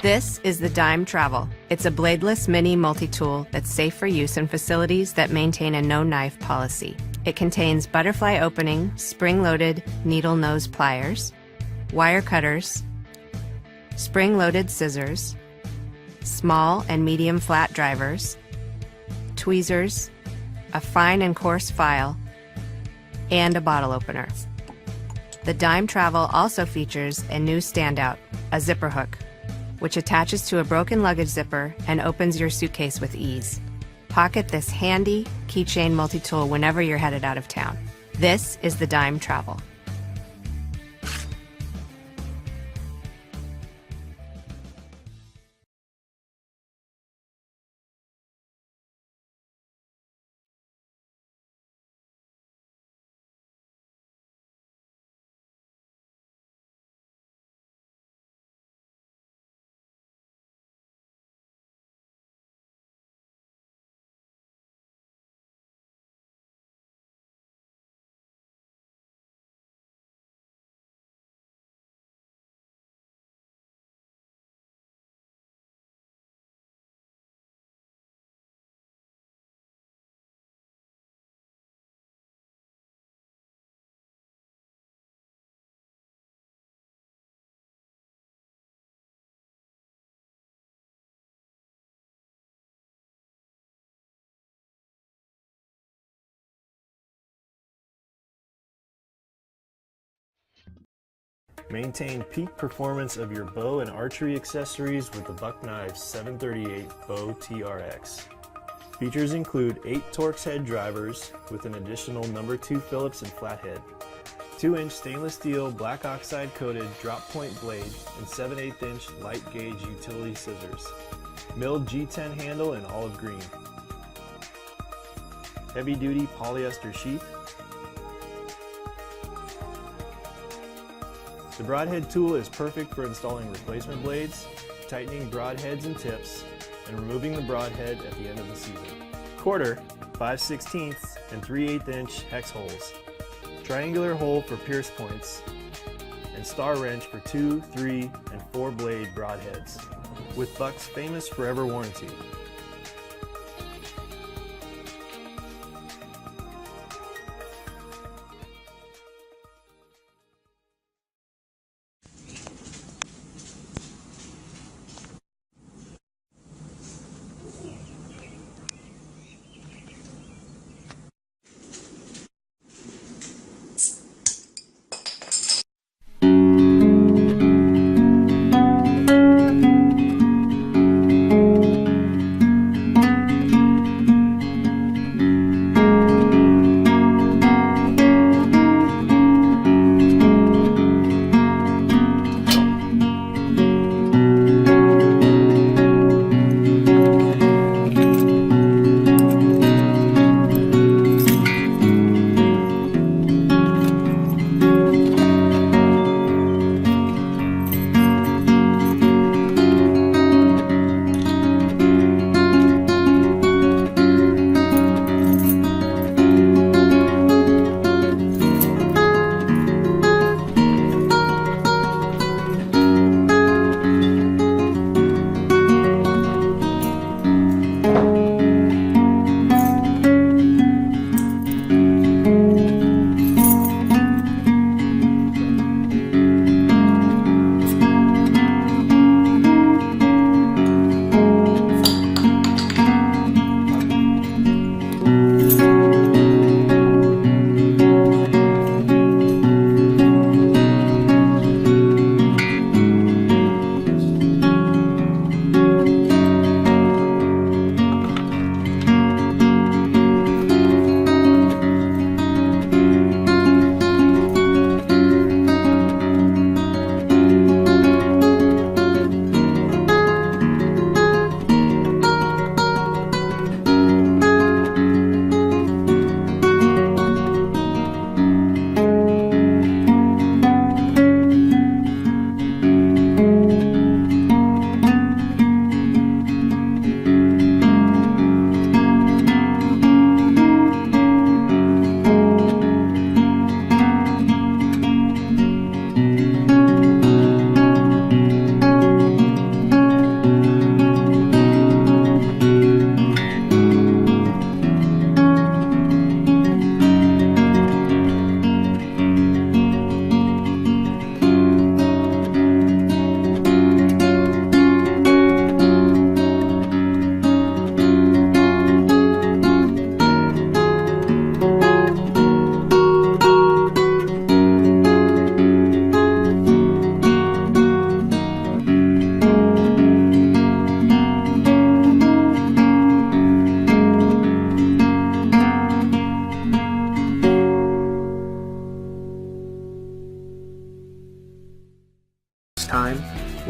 This is the Dime Travel. It's a bladeless mini multi-tool that's safe for use in facilities that maintain a no-knife policy. It contains butterfly opening, spring-loaded needle nose pliers, wire cutters, spring-loaded scissors, small and medium flat drivers, tweezers, a fine and coarse file, and a bottle opener. The Dime Travel also features a new standout, a zipper hook, which attaches to a broken luggage zipper and opens your suitcase with ease. Pocket this handy keychain multi-tool whenever you're headed out of town. This is the Dime Travel. Maintain peak performance of your bow and archery accessories with the Buck Knives 738 Bow TRX. Features include 8 Torx head drivers with an additional No. 2 Phillips and flathead, 2-inch stainless steel black oxide coated drop point blade, and 7/8-inch light gauge utility scissors. Milled G10 handle in olive green. Heavy duty polyester sheath. The broadhead tool is perfect for installing replacement blades, tightening broadheads and tips, and removing the broadhead at the end of the season. Quarter, 5/16, and 3/8-inch hex holes. Triangular hole for pierce points, and star wrench for 2, 3, and 4 blade broadheads, with Buck's famous forever warranty.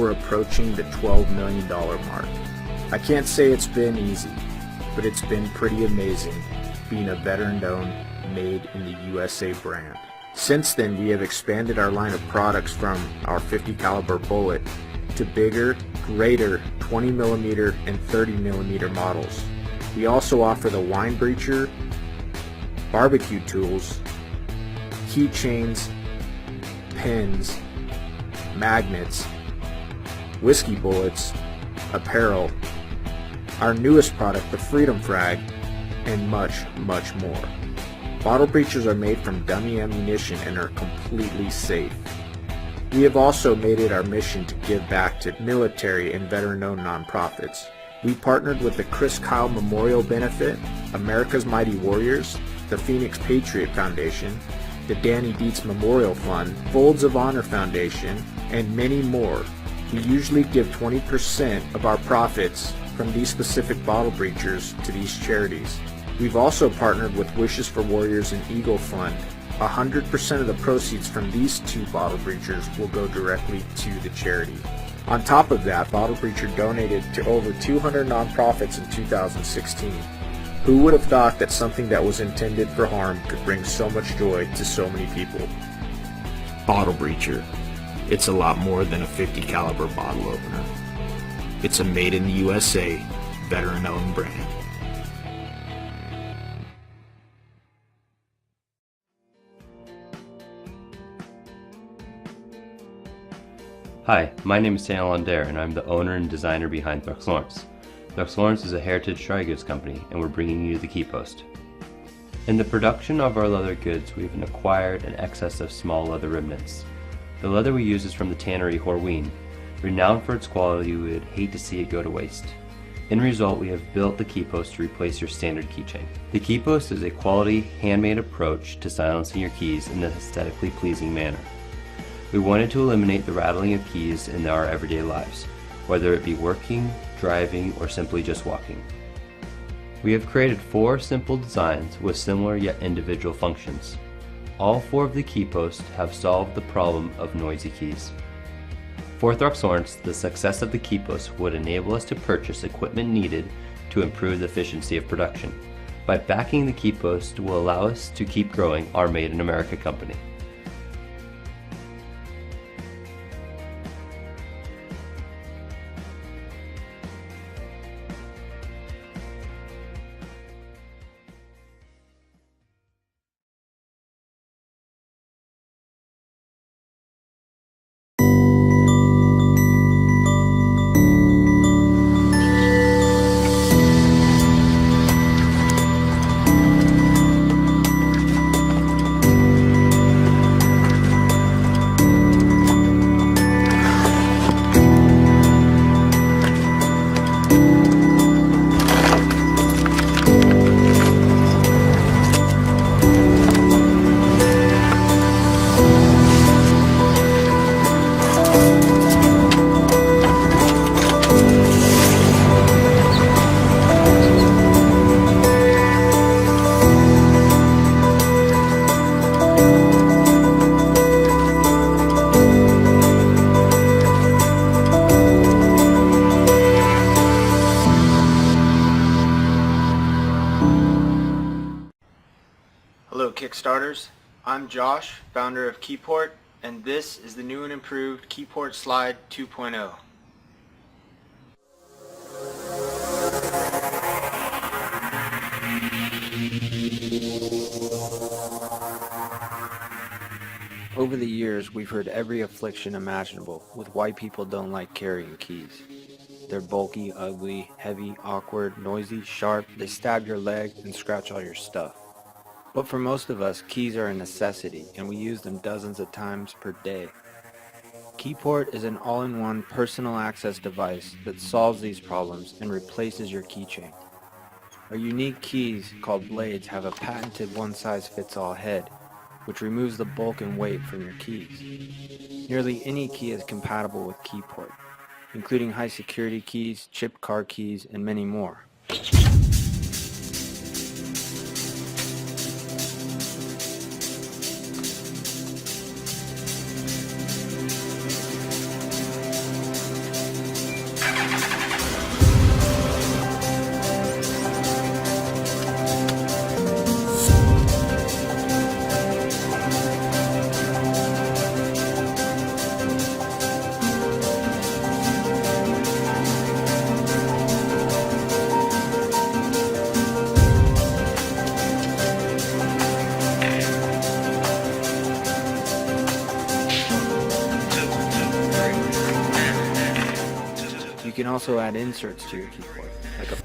we're approaching the $12 million mark. I can't say it's been easy, but it's been pretty amazing being a veteran-owned, made in the USA brand. Since then, we have expanded our line of products from our 50 caliber bullet to bigger, greater 20mm and 30mm models. We also offer the wine breacher, barbecue tools, keychains, pins, magnets, whiskey bullets, apparel, our newest product, the Freedom Frag, and much, much more. Bottle breachers are made from dummy ammunition and are completely safe. We have also made it our mission to give back to military and veteran-owned nonprofits. We partnered with the Chris Kyle Memorial Benefit, America's Mighty Warriors, the Phoenix Patriot Foundation, the Danny Dietz Memorial Fund, Folds of Honor Foundation, and many more. We usually give 20% of our profits from these specific bottle breachers to these charities. We've also partnered with Wishes for Warriors and Eagle Fund. 100% of the proceeds from these two bottle breachers will go directly to the charity. On top of that, Bottle Breacher donated to over 200 nonprofits in 2016. Who would have thought that something that was intended for harm could bring so much joy to so many people? Bottle Breacher. It's a lot more than a 50 caliber bottle opener. It's a made in the USA, veteran-owned brand. Hi, my name is Daniel Lander, and I'm the owner and designer behind Thux Lawrence. Thux Lawrence is a heritage dry goods company, and we're bringing you the Key Post. In the production of our leather goods, we've acquired an excess of small leather remnants. The leather we use is from the tannery Horween. Renowned for its quality, we would hate to see it go to waste. In result, we have built the Key Post to replace your standard keychain. The Key Post is a quality, handmade approach to silencing your keys in an aesthetically pleasing manner. We wanted to eliminate the rattling of keys in our everyday lives, whether it be working, driving, or simply just walking. We have created 4 simple designs with similar yet individual functions. All 4 of the Key Posts have solved the problem of noisy keys. For Thux Lawrence, the success of the Key Post would enable us to purchase equipment needed to improve the efficiency of production. By backing the Key Post will allow us to keep growing our Made in America company. Hello Kickstarters, I'm Josh, founder of Keyport, and this is the new and improved Keyport Slide 2.0. Over the years, we've heard every affliction imaginable with why people don't like carrying keys. They're bulky, ugly, heavy, awkward, noisy, sharp, they stab your leg and scratch all your stuff. But for most of us, keys are a necessity, and we use them dozens of times per day. Keyport is an all-in-one personal access device that solves these problems and replaces your keychain. Our unique keys, called blades, have a patented one-size-fits-all head, which removes the bulk and weight from your keys. Nearly any key is compatible with Keyport, including high-security keys, chipped car keys, and many more. You can also add inserts to your keyboard, like a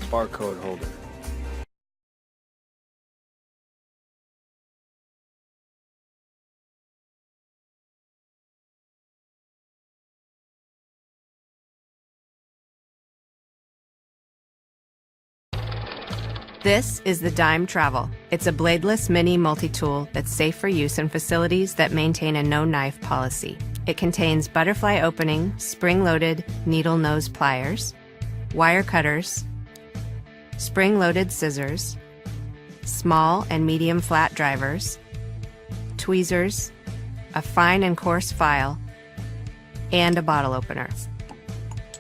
barcode holder. This is the Dime Travel. It's a bladeless mini multi-tool that's safe for use in facilities that maintain a no-knife policy. It contains butterfly opening, spring-loaded needle nose pliers, wire cutters, spring-loaded scissors, small and medium flat drivers, tweezers, a fine and coarse file, and a bottle opener.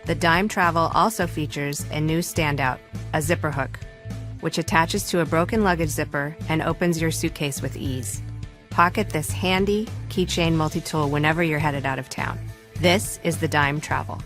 The Dime Travel also features a new standout, a zipper hook, which attaches to a broken luggage zipper and opens your suitcase with ease. Pocket this handy keychain multi-tool whenever you're headed out of town. This is the Dime Travel.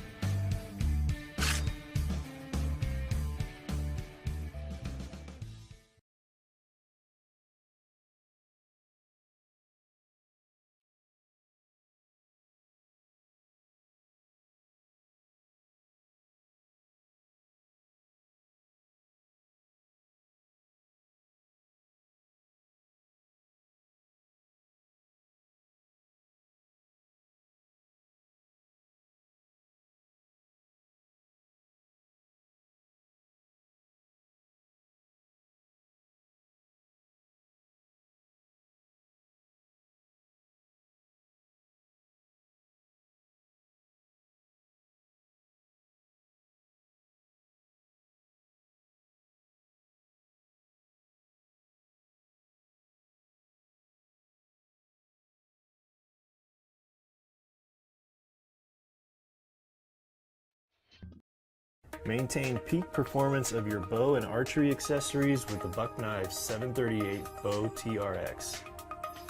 Maintain peak performance of your bow and archery accessories with the Buck Knives 738 Bow TRX.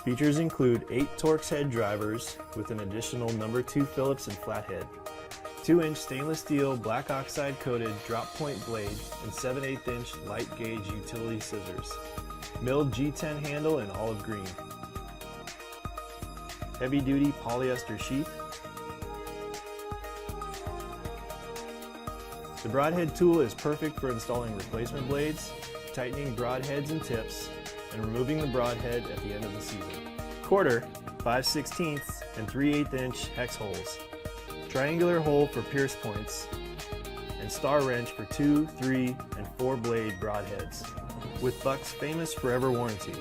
Features include 8 Torx head drivers with an additional No. 2 Phillips and flathead, 2-inch stainless steel black oxide coated drop point blade, and 7/8-inch light gauge utility scissors, milled G10 handle in olive green, heavy duty polyester sheath. The broadhead tool is perfect for installing replacement blades, tightening broadheads and tips, and removing the broadhead at the end of the season. Quarter, 5/16, and 3/8-inch hex holes, triangular hole for pierce points, and star wrench for 2, 3, and 4 blade broadheads, with Buck's famous forever warranty.